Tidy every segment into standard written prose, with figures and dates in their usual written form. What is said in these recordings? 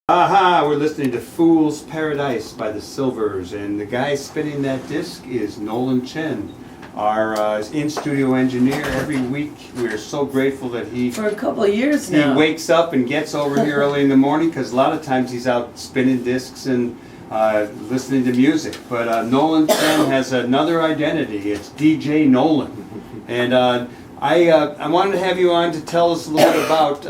Aha, we're listening to Fool's Paradise by the Silvers, and the guy spinning that disc is Nolan Chen, our in-studio engineer. Every week we're so grateful that for a couple of years now. He wakes up and gets over here early in the morning, because a lot of times he's out spinning discs and listening to music. But Nolan Chen has another identity. It's DJ Nolan. And I wanted to have you on to tell us a little bit about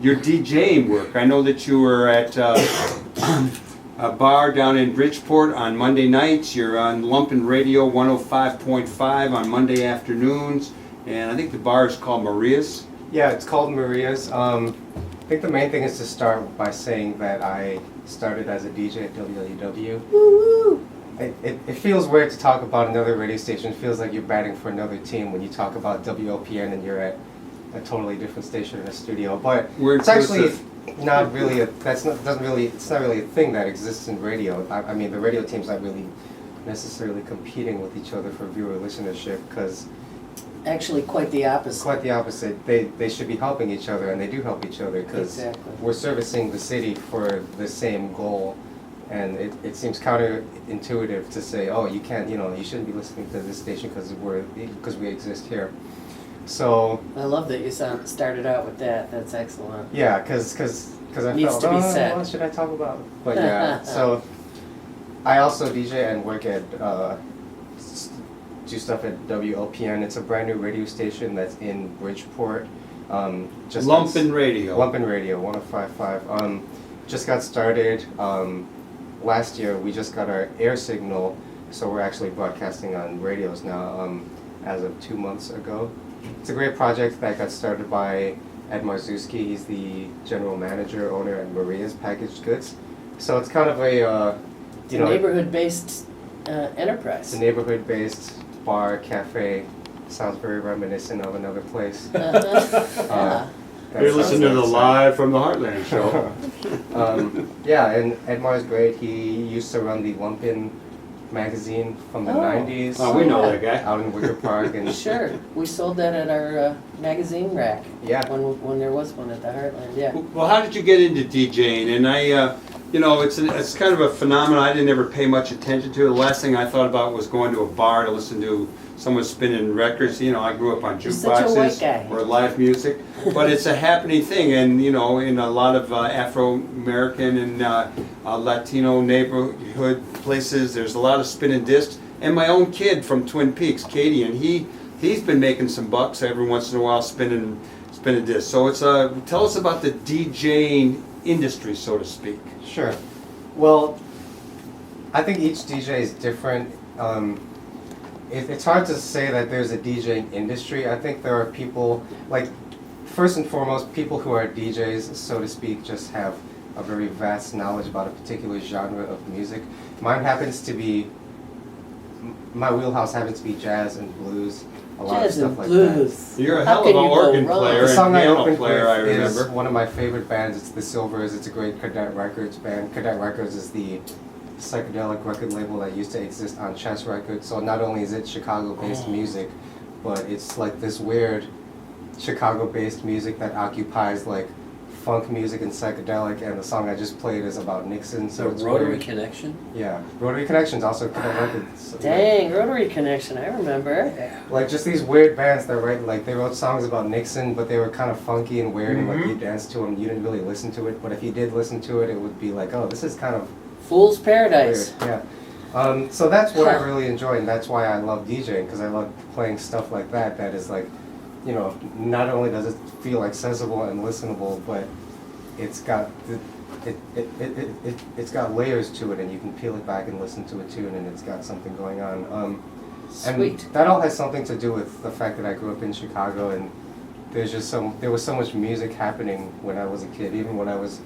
your DJing work. I know that you were at a bar down in Bridgeport on Monday nights. You're on Lumpin' Radio 105.5 on Monday afternoons. And I think the bar is called Maria's. Yeah, it's called Maria's. I think the main thing is to start by saying that I started as a DJ at WWW. Woo-woo. It feels weird to talk about another radio station. It feels like you're batting for another team when you talk about WOPN and you're at a totally different station in a studio. But it's actually not really it's not really a thing that exists in radio. I mean, the radio team's not really necessarily competing with each other for viewer listenership, because Actually, quite the opposite. quite the opposite. They should be helping each other, and they do help each other, because Exactly. we're servicing the city for the same goal. And it seems counterintuitive to say, oh, you can't, you shouldn't be listening to this station because we exist here. So I love that you started out with that. That's excellent. yeah, because I Needs felt, to be said. what should I talk about? But yeah, so I also DJ and work at do stuff at WOPN. It's a brand new radio station that's in Bridgeport. Lumpin' Radio. Lumpin' Radio 105.5. Just got started. Last year we just got our air signal, so we're actually broadcasting on radios now as of 2 months ago. It's a great project that got started by Ed Marzewski. He's the general manager, owner at Maria's Packaged Goods. So it's kind of a Neighborhood-based enterprise. it's a neighborhood-based bar, cafe. Sounds very reminiscent of another place. Yeah. You're listening to the Live from the Heartland show. Yeah, and Edmar's great. He used to run the Lumpin' magazine from the 90s. Oh, we know that guy. Out in Wicker Park. And Sure. We sold that at our magazine rack. Yeah. When there was one at the Heartland, yeah. Well, how did you get into DJing? And it's kind of a phenomenon I didn't ever pay much attention to. The last thing I thought about was going to a bar to listen to someone spinning records. I grew up on You're such a white jukeboxes guy. or live music. But it's a happening thing, and in a lot of Afro-American and Latino neighborhood places, there's a lot of spinning discs. And my own kid from Twin Peaks, Katie, and he's been making some bucks every once in a while spinning discs. So tell us about the DJing industry, so to speak. Sure. Well, I think each DJ is different. It's hard to say that there's a DJing industry. I think there are people, first and foremost, people who are DJs, so to speak, just have a very vast knowledge about a particular genre of music. My wheelhouse happens to be jazz and blues, a lot Jazz of and stuff like blues. You're a How hell of can an you go organ wrong? player The and song I piano opened player, I with is remember. one of my favorite bands. It's the Silvers. It's a great Cadet Records band. Cadet Records is the psychedelic record label that used to exist on Chess Records. So not only is it Chicago-based music, but it's like this weird Chicago-based music that occupies like funk music and psychedelic. And the song I just played is about Nixon. So The it's Rotary weird. Connection? Yeah, Rotary Connections also Cadet Records. Dang, Rotary Connection, I remember. Like just these weird bands that they wrote songs about Nixon, but they were kind of funky and weird, and like you danced to them, you didn't really listen to it, but if you did listen to it, it would be like, oh, this is kind of Fool's Paradise. weird. Yeah. So that's what I really enjoy, and that's why I love DJing, because I love playing stuff like that. That is like, not only does it feel accessible and listenable, but it's got it's got layers to it, and you can peel it back and listen to a tune, and it's got something going on. Sweet. And that all has something to do with the fact that I grew up in Chicago, and there was so much music happening when I was a kid, even when I was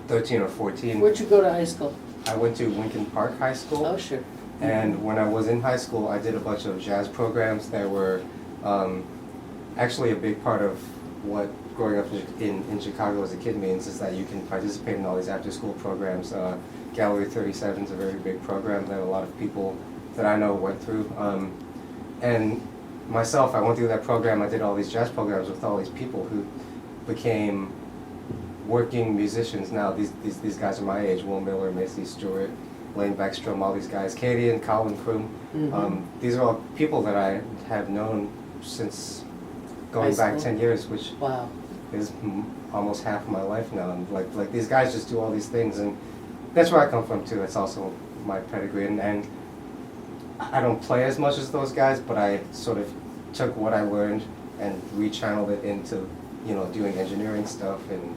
13 or 14. Where'd you go to high school? I went to Lincoln Park High School. Oh, sure. And when I was in high school, I did a bunch of jazz programs that were actually a big part of what growing up in Chicago as a kid means, is that you can participate in all these after-school programs. Gallery 37 is a very big program that a lot of people that I know went through. And myself, I went through that program. I did all these jazz programs with all these people who became working musicians now. These guys are my age: Will Miller, Macy Stewart, Lane Beckstrom, all these guys, Katie and Colin Kroom. These are all people that I have known since going High back school? 10 years, which Wow. is almost half of my life now. And like these guys just do all these things, and that's where I come from too. That's also my pedigree, and I don't play as much as those guys, but I sort of took what I learned and rechanneled it into, doing engineering stuff and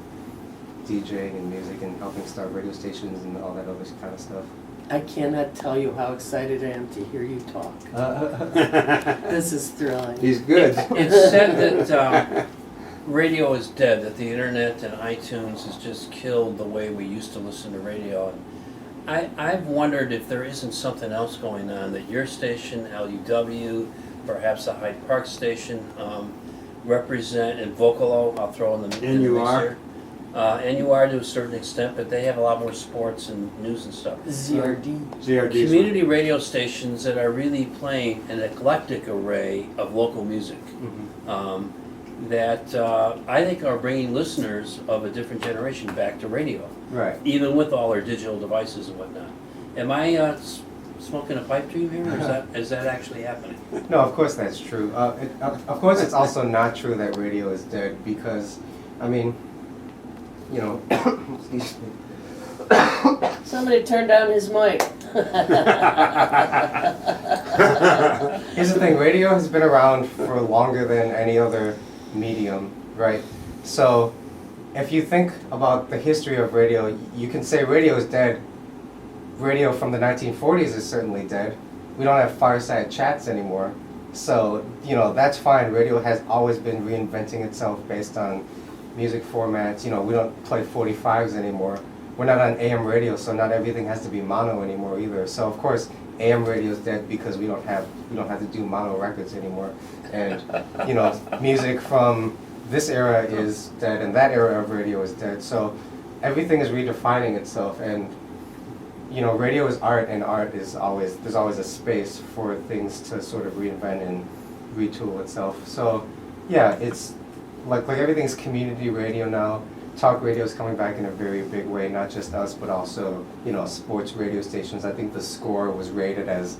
DJing and music and helping start radio stations and all that other kind of stuff. I cannot tell you how excited I am to hear you talk. This is thrilling. He's good. It's said that radio is dead, that the internet and iTunes has just killed the way we used to listen to radio. I've wondered if there isn't something else going on, that your station, LUW, perhaps the Hyde Park station, represent, and Vocalo, I'll throw in the mix NUR. here. NUR to a certain extent, but they have a lot more sports and news and stuff. ZRD. ZRD. Community radio stations that are really playing an eclectic array of local music. That I think are bringing listeners of a different generation back to radio, Right. even with all our digital devices and whatnot. Am I smoking a pipe dream here, or is that actually happening? No, of course that's true. Of course it's also not true that radio is dead because, I mean, excuse me. Somebody turn down his mic. Here's the thing, radio has been around for longer than any other medium, right? So if you think about the history of radio, you can say radio is dead. Radio from the 1940s is certainly dead. We don't have fireside chats anymore. So, that's fine. Radio has always been reinventing itself based on music formats. We don't play 45s anymore. We're not on AM radio, so not everything has to be mono anymore either. So of course, AM radio is dead because we don't have to do mono records anymore. And music from this era is dead, and that era of radio is dead. So everything is redefining itself, and radio is art, and art is there's always a space for things to sort of reinvent and retool itself. So yeah, it's like everything's community radio now. Talk radio is coming back in a very big way, not just us, but also, sports radio stations. I think The Score was rated as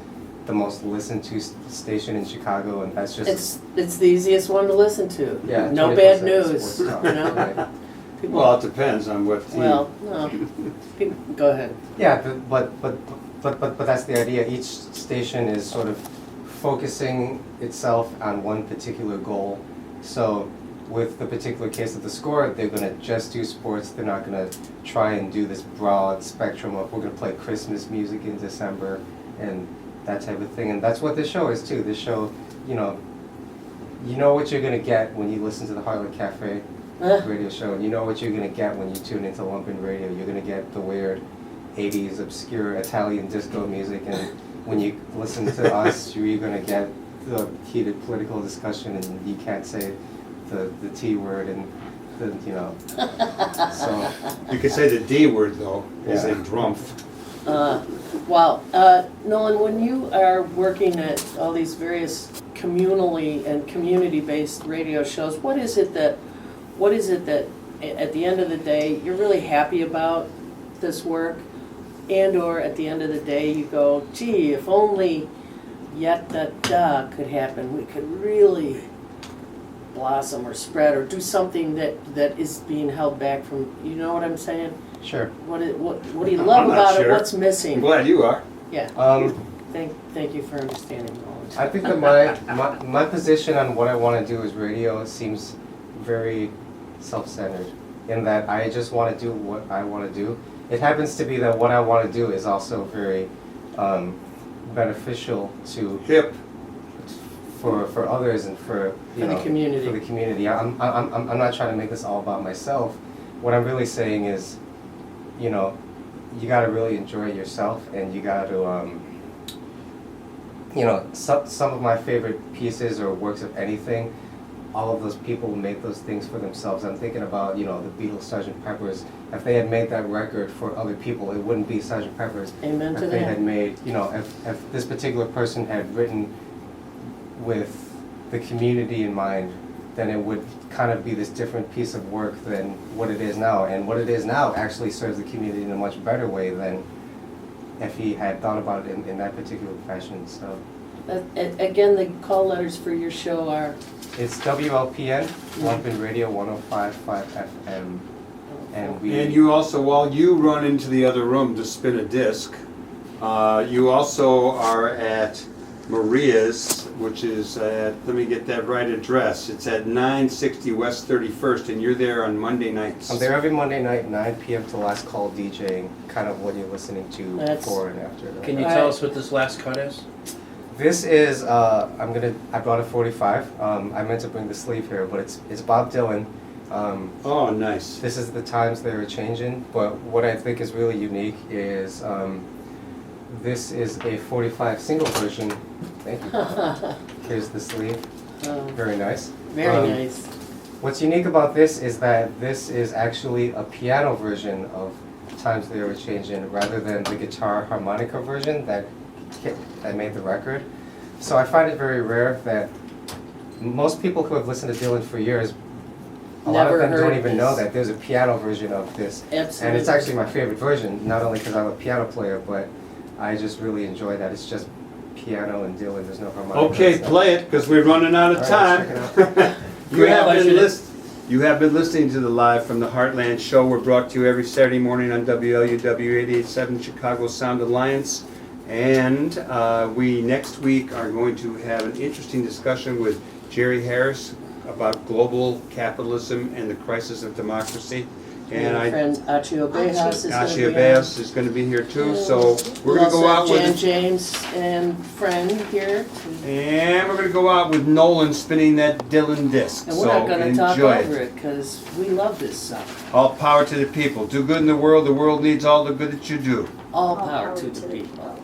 the most listened to station in Chicago, and that's just... It's the easiest one to listen to. Yeah, No bad 24/7 news, sports talk, you know? right. People, Well, it depends on what team. well, no. Go ahead. Yeah, but that's the idea. Each station is sort of focusing itself on one particular goal. So with the particular case of The Score, they're going to just do sports. They're not going to try and do this broad spectrum of we're going to play Christmas music in December and that type of thing. And that's what this show is too. This show, you know what you're going to get when you listen to the Heartland Cafe radio show, and you know what you're going to get when you tune into Lumpen Radio. You're going to get the weird 80s obscure Italian disco music, and when you listen to us, you're going to get the heated political discussion, and you can't say the T word, and so You could say the D word though, is Yeah. a drumpf. Wow. Nolan, when you are working at all these various communally and community-based radio shows, what is it that at the end of the day you're really happy about this work, and/or at the end of the day you go, gee, if only yet that could happen, we could really blossom or spread or do something that is being held back from, you know what I'm saying? sure. What do you love I'm not about it? sure. What's I'm missing? glad you are. Yeah. Thank you for understanding, Nolan. I think that my position on what I want to do as radio seems very self-centered, in that I just want to do what I want to do. It happens to be that what I want to do is also very beneficial to Hip. for others and for For the community. For the community. I'm not trying to make this all about myself. What I'm really saying is, you got to really enjoy yourself, and you got to some of my favorite pieces or works of anything, all of those people made those things for themselves. I'm thinking about, the Beatles, Sgt. Pepper's. If they had made that record for other people, it wouldn't be Sgt. Pepper's. Amen to If they that. had made, if this particular person had written with the community in mind, then it would kind of be this different piece of work than what it is now. And what it is now actually serves the community in a much better way than if he had thought about it in that particular fashion. So Again, the call letters for your show are? it's WLPN, Wampin Radio 105.5 FM. And you also, while you run into the other room to spin a disc, you also are at Maria's, which is at, let me get that right address. It's at 960 West 31st, and you're there on Monday nights. I'm there every Monday night, 9 p.m. to last call DJing, kind of what you're listening to That's- before and after. Can you tell us what this last cut is? This is, I brought a 45. I meant to bring the sleeve here, but it's Bob Dylan. Oh, nice. This is the times they were changing, but what I think is really unique is this is a 45 single version. Thank you. Here's the sleeve. Very nice. Very nice. What's unique about this is that this is actually a piano version of Times They Were Changing rather than the guitar harmonica version that made the record. So I find it very rare that most people who have listened to Dylan for years, a lot of them don't even know that there's a piano version of this. Absolutely. And it's actually my favorite version, not only because I'm a piano player, but I just really enjoy that. It's just piano and Dylan, there's no harmonica. Okay, play it, because we're running out of All time. right, check it out. You have been listening to the Live from the Heartland show. We're brought to you every Saturday morning on WLUW 88.7 Chicago Sound Alliance. And we next week are going to have an interesting discussion with Jerry Harris about global capitalism and the crisis of democracy. And my friend Achio Bejas is going to be Achio Bejas is going to be here too. So we're going to go out Jan with James and friend here. and we're going to go out with Nolan spinning that Dylan disc. And we're not So going to talk enjoy over it because we love this stuff. All power to the people. Do good in the world. The world needs all the good that you do. All power to the people.